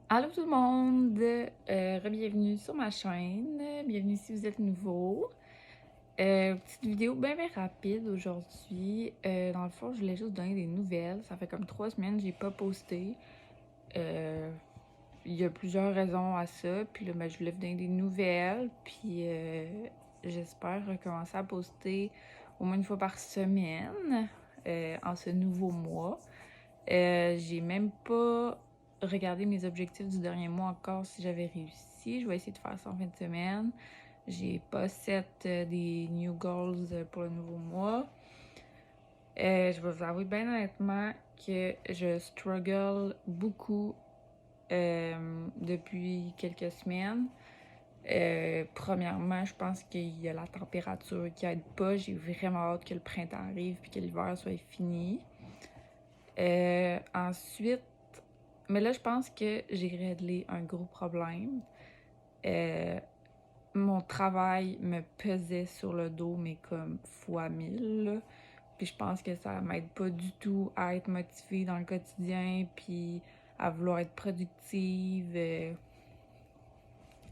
Allô tout le monde! Bienvenue sur ma chaîne. Bienvenue si vous êtes nouveau. Petite vidéo bien rapide aujourd'hui. Dans le fond, je voulais juste donner des nouvelles. Ça fait comme 3 semaines que j'ai pas posté. Euh, Il y a plusieurs raisons à ça. Puis là, je voulais vous donner des nouvelles. Puis j'espère recommencer à poster au moins une fois par semaine en ce nouveau mois. J'ai même pas regardé mes objectifs du dernier mois encore si j'avais réussi. Je vais essayer de faire ça en fin de semaine. J'ai pas set des new goals pour le nouveau mois. Je vais vous avouer bien honnêtement que je struggle beaucoup depuis quelques semaines. Premièrement, je pense qu'il y a la température qui aide pas. J'ai vraiment hâte que le printemps arrive et que l'hiver soit fini. Ensuite, mais là, je pense que j'ai réglé un gros problème. Euh, Mon travail me pesait sur le dos, mais comme fois 1000, là. Puis je pense que ça m'aide pas du tout à être motivée dans le quotidien, puis à vouloir être productive,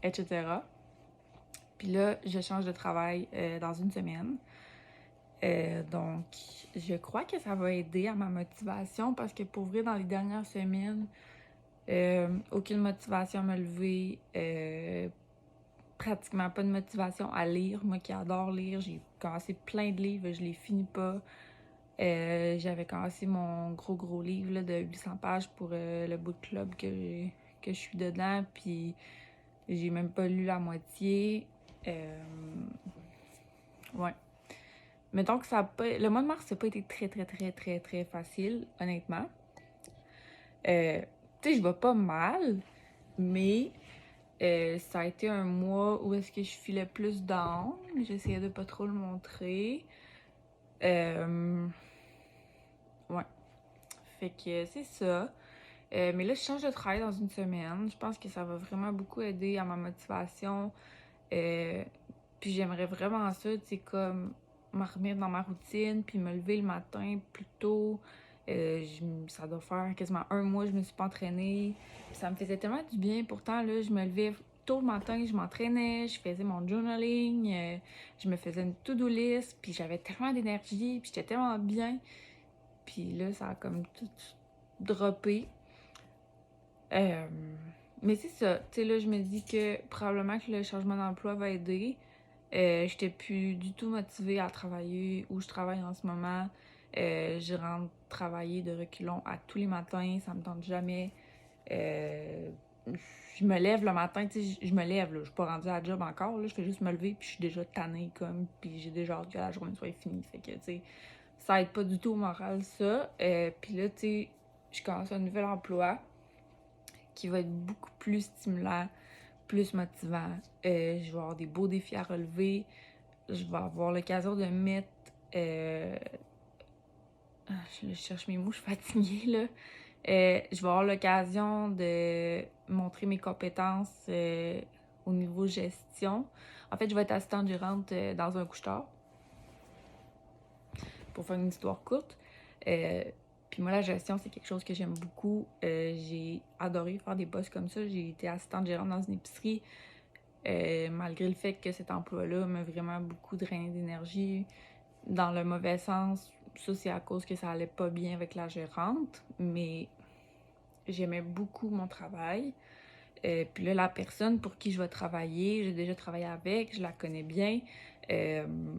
etc. Puis là, je change de travail dans une semaine. Donc, je crois que ça va aider à ma motivation parce que pour vrai, dans les dernières semaines, aucune motivation à me lever, pratiquement pas de motivation à lire. Moi qui adore lire, j'ai commencé plein de livres, je les finis pas. J'avais commencé mon gros livre là, de 800 pages pour le book club que je suis dedans, puis j'ai même pas lu la moitié. Ouais. Mettons que ça a pas... Le mois de mars, ça n'a pas été très facile, honnêtement. Tu sais, je vais pas mal, mais ça a été un mois où est-ce que je filais plus down. J'essayais de pas trop le montrer. Ouais. Fait que c'est ça. Mais là, je change de travail dans une semaine. Je pense que ça va vraiment beaucoup aider à ma motivation. Euh, Puis j'aimerais vraiment ça, tu sais, comme me remettre dans ma routine, puis me lever le matin plus tôt. Ça doit faire quasiment un mois que je me suis pas entraînée. Ça me faisait tellement du bien. Pourtant, là, je me levais tôt le matin, je m'entraînais, je faisais mon journaling, je me faisais une to-do list, puis j'avais tellement d'énergie, puis j'étais tellement bien. Puis là, ça a comme tout droppé. Euh, mais c'est ça, tu sais, là, je me dis que probablement que le changement d'emploi va aider. J'étais plus du tout motivée à travailler où je travaille en ce moment. Je rentre travailler de reculons à tous les matins, ça me tente jamais. Euh, je me lève le matin, tu sais, je me lève, là, je suis pas rendue à la job encore, là, je fais juste me lever, puis je suis déjà tannée, comme, puis j'ai déjà hâte que la journée soit finie. Fait que, tu sais, ça aide pas du tout au moral, ça. Puis là, tu sais, je commence un nouvel emploi qui va être beaucoup plus stimulant, plus motivant. Je vais avoir des beaux défis à relever. Je vais avoir l'occasion de mettre. Je cherche mes mots, je suis fatiguée là. Je vais avoir l'occasion de montrer mes compétences au niveau gestion. En fait, je vais être assistante gérante dans un couche-tard. Pour faire une histoire courte. Puis moi, la gestion, c'est quelque chose que j'aime beaucoup. J'ai adoré faire des postes comme ça. J'ai été assistante gérante dans une épicerie. Malgré le fait que cet emploi-là m'a vraiment beaucoup drainé d'énergie, dans le mauvais sens, ça c'est à cause que ça allait pas bien avec la gérante, mais j'aimais beaucoup mon travail. Puis là, la personne pour qui je vais travailler, j'ai déjà travaillé avec, je la connais bien. Euh,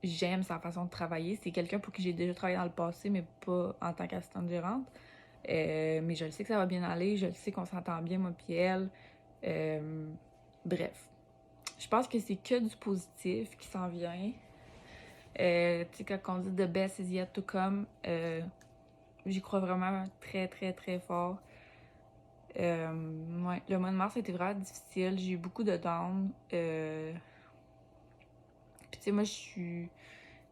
J'aime sa façon de travailler. C'est quelqu'un pour qui j'ai déjà travaillé dans le passé, mais pas en tant qu'assistante gérante. Mais je le sais que ça va bien aller, je le sais qu'on s'entend bien, moi puis elle. Bref, je pense que c'est que du positif qui s'en vient. Tu sais, quand on dit the best is yet to come, j'y crois vraiment très fort. Ouais, le mois de mars a été vraiment difficile. J'ai eu beaucoup de downs. Puis tu sais, moi,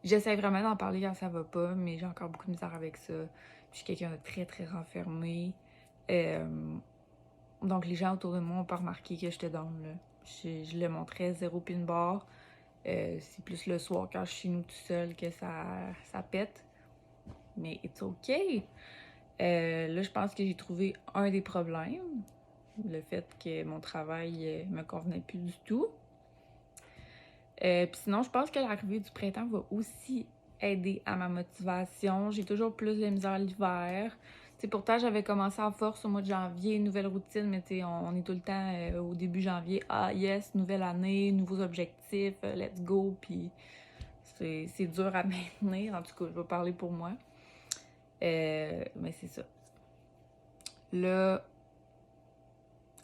j'essaie vraiment d'en parler quand ça va pas, mais j'ai encore beaucoup de misère avec ça. Je suis quelqu'un de très renfermé. Euh, donc les gens autour de moi ont pas remarqué que j'étais down, là. Je le montrais zéro pin bar. C'est plus le soir quand je suis chez nous tout seul que ça pète. Mais it's okay. Là, je pense que j'ai trouvé un des problèmes, le fait que mon travail me convenait plus du tout. Puis sinon, je pense que l'arrivée du printemps va aussi aider à ma motivation. J'ai toujours plus de misère l'hiver. Pourtant, j'avais commencé en force au mois de janvier, nouvelle routine, mais on est tout le temps au début janvier. Ah yes, nouvelle année, nouveaux objectifs, let's go. Puis c'est dur à maintenir. En tout cas, je vais parler pour moi. Mais c'est ça. Là,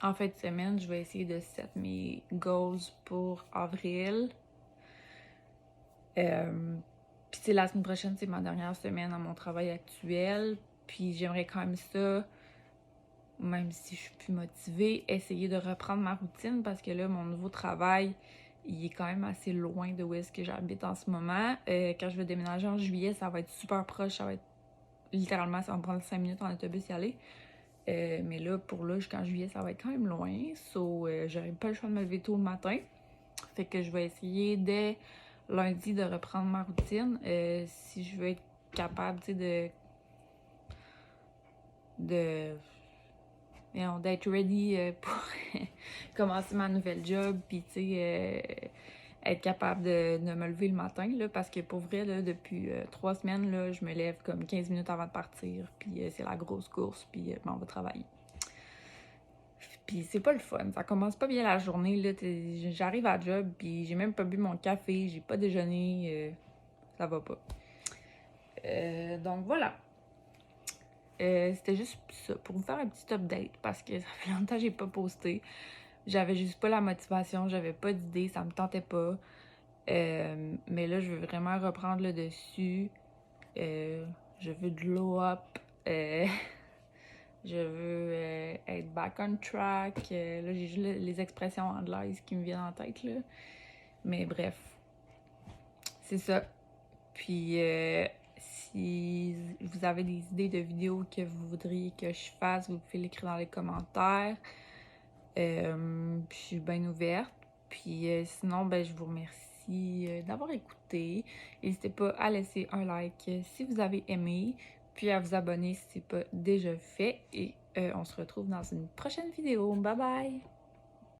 en fin de semaine, je vais essayer de set mes goals pour avril. Puis la semaine prochaine, c'est ma dernière semaine à mon travail actuel. Puis j'aimerais quand même ça, même si je suis plus motivée, essayer de reprendre ma routine parce que là, mon nouveau travail, il est quand même assez loin de où est-ce que j'habite en ce moment. Quand je vais déménager en juillet, ça va être super proche. Ça va être littéralement, ça va me prendre 5 minutes en autobus y aller. Mais là, pour là, jusqu'en juillet, ça va être quand même loin. J'aurai pas le choix de me lever tôt le matin. Fait que je vais essayer dès lundi de reprendre ma routine. Si je veux être capable, tu sais, d'être ready pour commencer ma nouvelle job, puis tu sais, être capable de me lever le matin, là, parce que pour vrai, là, depuis 3 semaines, là, je me lève comme 15 minutes avant de partir, puis c'est la grosse course, puis on va travailler. Puis c'est pas le fun, ça commence pas bien la journée, là, j'arrive à la job, puis j'ai même pas bu mon café, j'ai pas déjeuné, ça va pas. Donc voilà. C'était juste ça, pour vous faire un petit update, parce que ça fait longtemps que j'ai pas posté. J'avais juste pas la motivation, j'avais pas d'idée, ça me tentait pas. Mais là, je veux vraiment reprendre le dessus. Je veux glow up. Je veux être back on track. Là, j'ai juste les expressions anglaises qui me viennent en tête, là. Mais bref, c'est ça. Puis, si vous avez des idées de vidéos que vous voudriez que je fasse, vous pouvez l'écrire dans les commentaires. Puis je suis bien ouverte. Puis sinon, ben, je vous remercie d'avoir écouté. N'hésitez pas à laisser un like si vous avez aimé, puis à vous abonner si ce n'est pas déjà fait. Et on se retrouve dans une prochaine vidéo. Bye bye!